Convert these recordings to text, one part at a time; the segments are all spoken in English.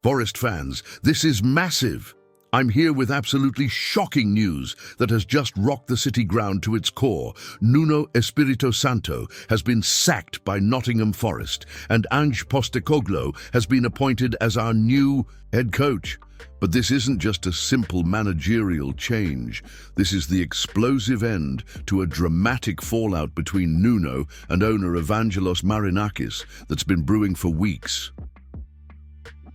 Forest fans, this is massive. I'm here with absolutely shocking news that has just rocked the city ground to its core. Nuno Espirito Santo has been sacked by Nottingham Forest, and Ange Postecoglou has been appointed as our new head coach. But this isn't just a simple managerial change. This is the explosive end to a dramatic fallout between Nuno and owner Evangelos Marinakis that's been brewing for weeks.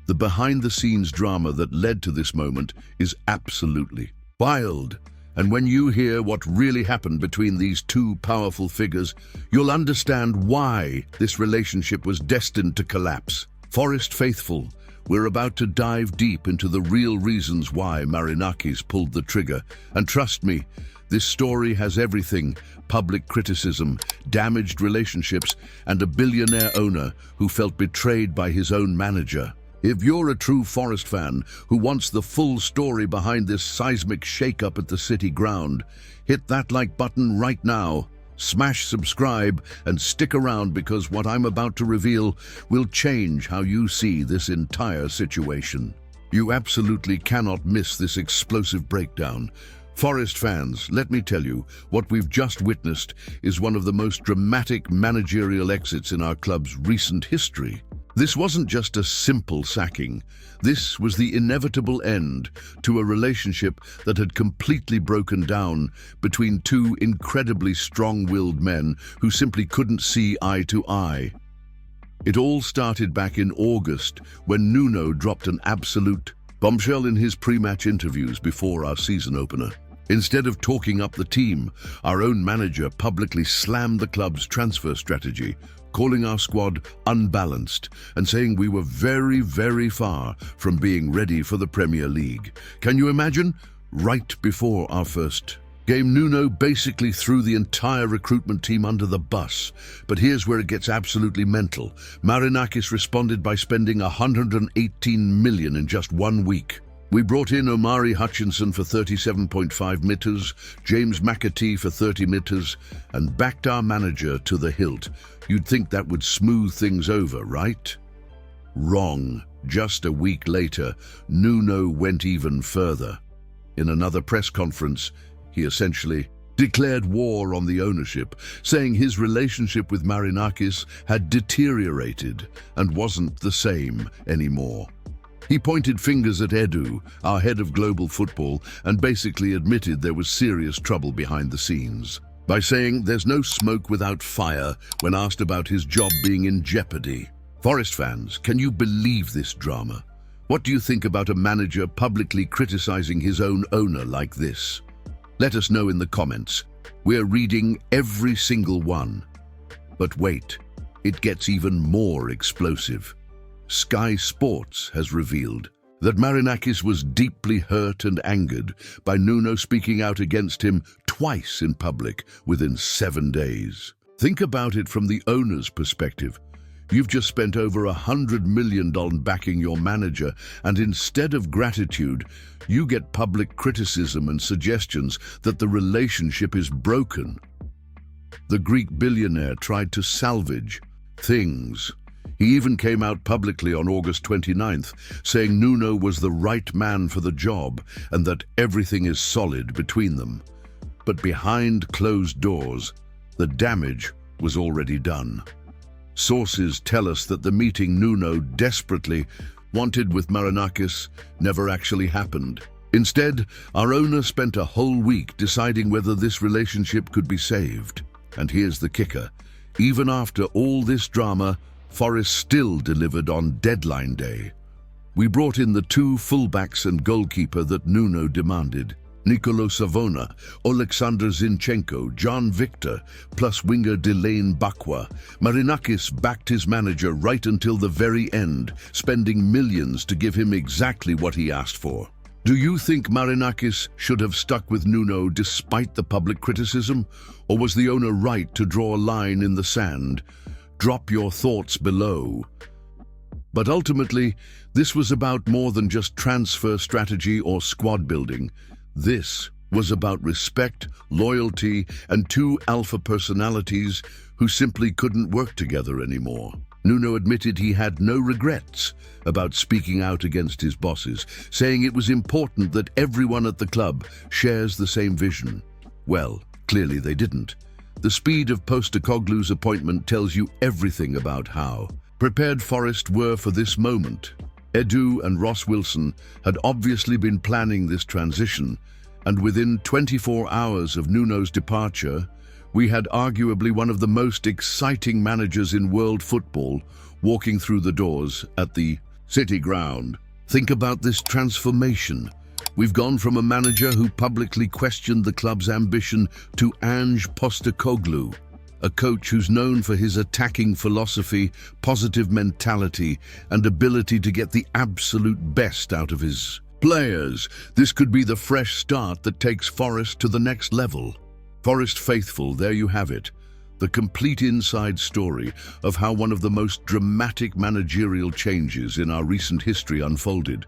The behind-the-scenes drama that led to this moment is absolutely wild. And when you hear what really happened between these two powerful figures, you'll understand why this relationship was destined to collapse. Forest faithful, we're about to dive deep into the real reasons why Marinakis pulled the trigger. And trust me, this story has everything: public criticism, damaged relationships, and a billionaire owner who felt betrayed by his own manager. If you're a true Forest fan who wants the full story behind this seismic shakeup at the city ground, hit that like button right now. Smash subscribe and stick around, because what I'm about to reveal will change how you see this entire situation. You absolutely cannot miss this explosive breakdown. Forest fans, let me tell you, what we've just witnessed is one of the most dramatic managerial exits in our club's recent history. This wasn't just a simple sacking. This was the inevitable end to a relationship that had completely broken down between two incredibly strong-willed men who simply couldn't see eye to eye. It all started back in August when Nuno dropped an absolute bombshell in his pre-match interviews before our season opener. Instead of talking up the team, our own manager publicly slammed the club's transfer strategy, calling our squad unbalanced and saying we were very, very far from being ready for the Premier League. Can you imagine? Right before our first game, Nuno basically threw the entire recruitment team under the bus. But here's where it gets absolutely mental. Marinakis responded by spending 118 million in just 1 week. We brought in Omari Hutchinson for 37.5 meters, James McAtee for 30 meters, and backed our manager to the hilt. You'd think that would smooth things over, right? Wrong. Just a week later, Nuno went even further. In another press conference, he essentially declared war on the ownership, saying his relationship with Marinakis had deteriorated and wasn't the same anymore. He pointed fingers at Edu, our head of global football, and basically admitted there was serious trouble behind the scenes, by saying there's no smoke without fire when asked about his job being in jeopardy. Forest fans, can you believe this drama? What do you think about a manager publicly criticizing his own owner like this? Let us know in the comments. We're reading every single one. But wait, it gets even more explosive. Sky Sports has revealed that Marinakis was deeply hurt and angered by Nuno speaking out against him twice in public within 7 days. Think about it from the owner's perspective. You've just spent over $100 million backing your manager, and instead of gratitude, you get public criticism and suggestions that the relationship is broken. The Greek billionaire tried to salvage things. He even came out publicly on August 29th, saying Nuno was the right man for the job and that everything is solid between them. But behind closed doors, the damage was already done. Sources tell us that the meeting Nuno desperately wanted with Marinakis never actually happened. Instead, our owner spent a whole week deciding whether this relationship could be saved. And here's the kicker. Even after all this drama, Forest still delivered on deadline day. We brought in the two fullbacks and goalkeeper that Nuno demanded: Nicolo Savona, Oleksandr Zinchenko, John Victor, plus winger Delane Bakwa. Marinakis backed his manager right until the very end, spending millions to give him exactly what he asked for. Do you think Marinakis should have stuck with Nuno despite the public criticism? Or was the owner right to draw a line in the sand? Drop your thoughts below. But ultimately, this was about more than just transfer strategy or squad building. This was about respect, loyalty, and two alpha personalities who simply couldn't work together anymore. Nuno admitted he had no regrets about speaking out against his bosses, saying it was important that everyone at the club shares the same vision. Well, clearly they didn't. The speed of Postecoglou's appointment tells you everything about how prepared Forest were for this moment. Edu and Ross Wilson had obviously been planning this transition, and within 24 hours of Nuno's departure, we had arguably one of the most exciting managers in world football walking through the doors at the City Ground. Think about this transformation. We've gone from a manager who publicly questioned the club's ambition to Ange Postecoglou, a coach who's known for his attacking philosophy, positive mentality, and ability to get the absolute best out of his players. This could be the fresh start that takes Forest to the next level. Forest faithful, there you have it. The complete inside story of how one of the most dramatic managerial changes in our recent history unfolded.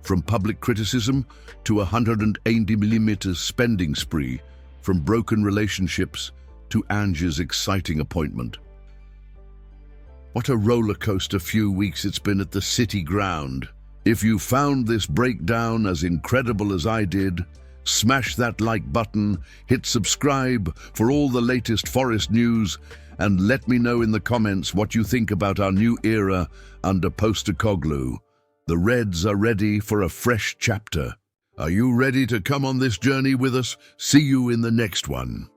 From public criticism to a 180mm spending spree, from broken relationships to Ange's exciting appointment. What a rollercoaster few weeks it's been at the City Ground. If you found this breakdown as incredible as I did, smash that like button, hit subscribe for all the latest Forest news, and let me know in the comments what you think about our new era under Postecoglou. The Reds are ready for a fresh chapter. Are you ready to come on this journey with us? See you in the next one.